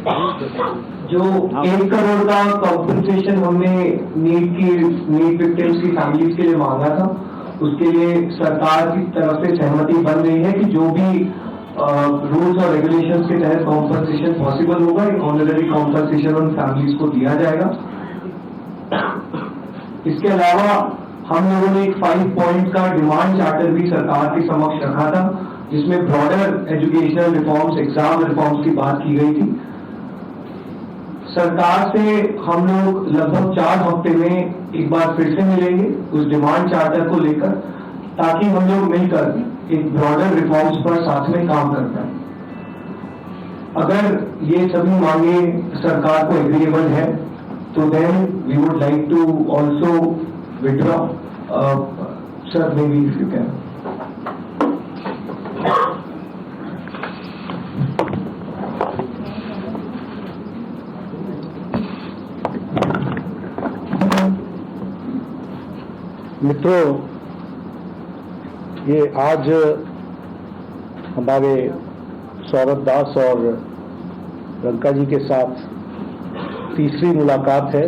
जो 1 करोड़ का कॉम्पनसेशन हमने नीड विक्टिम्स की फैमिलीज के लिए मांगा था, उसके लिए सरकार की तरफ से सहमति बन रही है कि जो भी रूल्स और रेगुलेशंस के तहत कॉम्पनसेशन पॉसिबल होगा, एक ऑनररी कॉम्पनसेशन उन फैमिलीज को दिया जाएगा। इसके अलावा हम लोगों ने एक 5 पॉइंट का डिमांड चार्टर भी सरकार के समक्ष रखा था, जिसमें broader educational reforms, exam reforms की बात की गई थी। सरकार से हम लोग लगभग 4 हफ्ते में एक बार फिर से मिलेंगे उस डिमांड चार्टर को लेकर, ताकि हम लोग मिलकर एक ब्रॉडर रिफॉर्म्स पर साथ में काम कर पाए। अगर ये सभी मांगे सरकार को एग्रीएबल है तो then we would like to also withdraw. Sir, may be if you can. मित्रों, ये आज हमारे सौरभ दास और रंका जी के साथ तीसरी मुलाकात है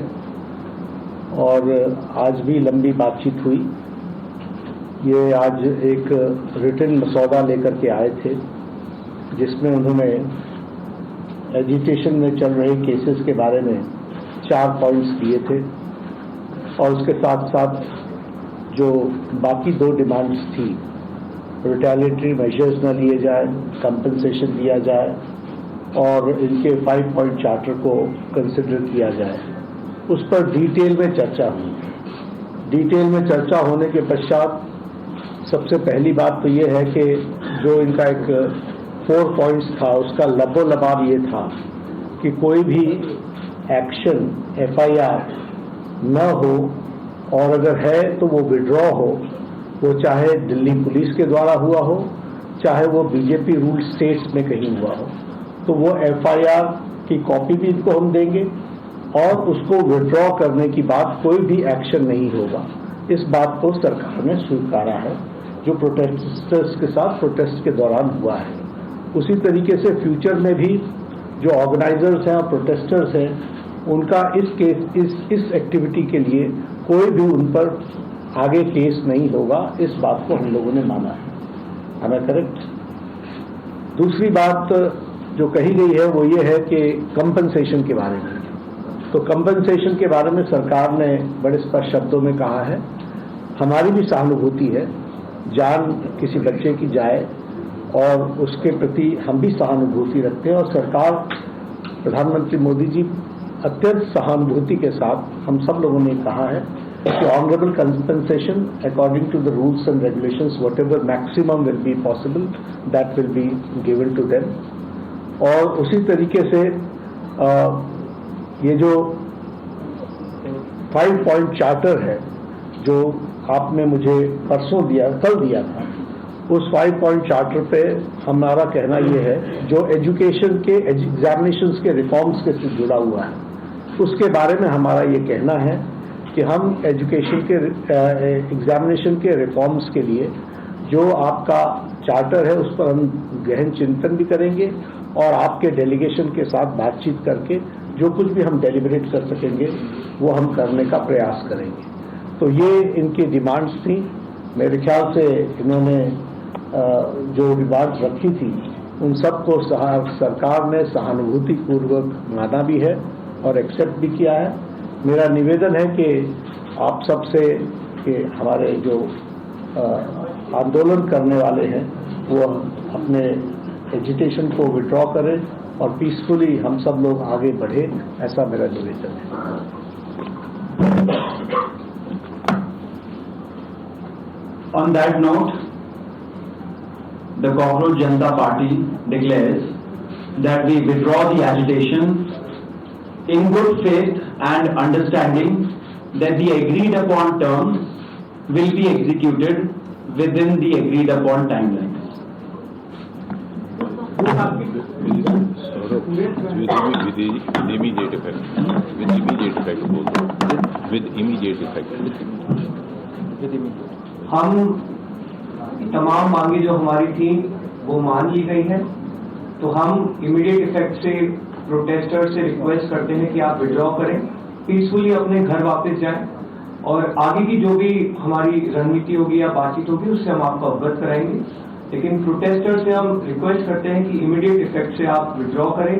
और आज भी लंबी बातचीत हुई। ये आज एक रिटन मसौदा लेकर के आए थे, जिसमें उन्होंने एजिटेशन में चल रहे केसेस के बारे में 4 पॉइंट्स दिए थे और उसके साथ साथ जो बाकी 2 डिमांड्स थी, रिटेलिएटरी मेजर्स न लिए जाए, कंपनसेशन दिया जाए और इनके 5 पॉइंट चार्टर को कंसिडर किया जाए, उस पर डिटेल में चर्चा हुई। डिटेल में चर्चा होने के पश्चात सबसे पहली बात तो ये है कि जो इनका एक 4 पॉइंट्स था, उसका लबोलबाब ये था कि कोई भी एक्शन FIR न हो और अगर है तो वो विड्रॉ हो, वो चाहे दिल्ली पुलिस के द्वारा हुआ हो, चाहे वो बीजेपी रूल स्टेट्स में कहीं हुआ हो, तो वो FIR की कॉपी भी इनको हम देंगे और उसको विड्रॉ करने की बात कोई भी एक्शन नहीं होगा। इस बात को सरकार ने स्वीकारा है, जो प्रोटेस्टर्स के साथ प्रोटेस्ट के दौरान हुआ है। उसी तरीके से फ्यूचर में भी जो ऑर्गेनाइजर्स हैं और प्रोटेस्टर्स हैं, उनका इस एक्टिविटी के लिए कोई भी उन पर आगे केस नहीं होगा, इस बात को हम लोगों ने माना है। Am I correct? दूसरी बात जो कही गई है वो ये है कि कंपनसेशन के बारे में। तो कंपनसेशन के बारे में सरकार ने बड़े स्पष्ट शब्दों में कहा है, हमारी भी सहानुभूति है, जान किसी बच्चे की जाए और उसके प्रति हम भी सहानुभूति रखते हैं और सरकार, प्रधानमंत्री मोदी जी अत्यंत सहानुभूति के साथ हम सब लोगों ने कहा है कि honourable compensation according to the rules and regulations, whatever maximum will be possible, that will be given to them. और उसी तरीके से ये जो 5 पॉइंट चार्टर है जो आपने मुझे परसों दिया, कल दिया था, उस 5 पॉइंट चार्टर पे हमारा कहना ये है, जो एजुकेशन के एग्जामिनेशंस के रिफॉर्म्स के से जुड़ा हुआ है, उसके बारे में हमारा ये कहना है कि हम एजुकेशन के एग्जामिनेशन के रिफॉर्म्स के लिए जो आपका चार्टर है उस पर हम गहन चिंतन भी करेंगे और आपके डेलीगेशन के साथ बातचीत करके जो कुछ भी हम डेलिब्रेट कर सकेंगे वो हम करने का प्रयास करेंगे। तो ये इनकी डिमांड्स थी। मेरे ख्याल से इन्होंने जो डिमांड्स रखी थी उन सबको सरकार ने सहानुभूतिपूर्वक माना भी है और एक्सेप्ट भी किया है। मेरा निवेदन है कि आप सबसे कि हमारे जो आंदोलन करने वाले हैं वो अपने एजिटेशन को विड्रॉ करें और पीसफुली हम सब लोग आगे बढ़े, ऐसा मेरा निवेदन है। On that note, the Cockroach Janata Party declares that we withdraw the agitation in good faith and understanding that the agreed upon terms will be executed within the agreed upon timelines. With immediate effect. हम तमाम मांगे जो हमारी थी वो मान ली गई हैं, तो हम इमीडिएट इफेक्ट से प्रोटेस्टर से रिक्वेस्ट करते हैं कि आप विड्रॉ करें, पीसफुली अपने घर वापस जाएं और आगे की जो भी हमारी रणनीति होगी या बातचीत होगी उससे हम आपको अवगत कराएंगे। लेकिन प्रोटेस्टर से हम रिक्वेस्ट करते हैं कि इमीडिएट इफेक्ट से आप विड्रॉ करें।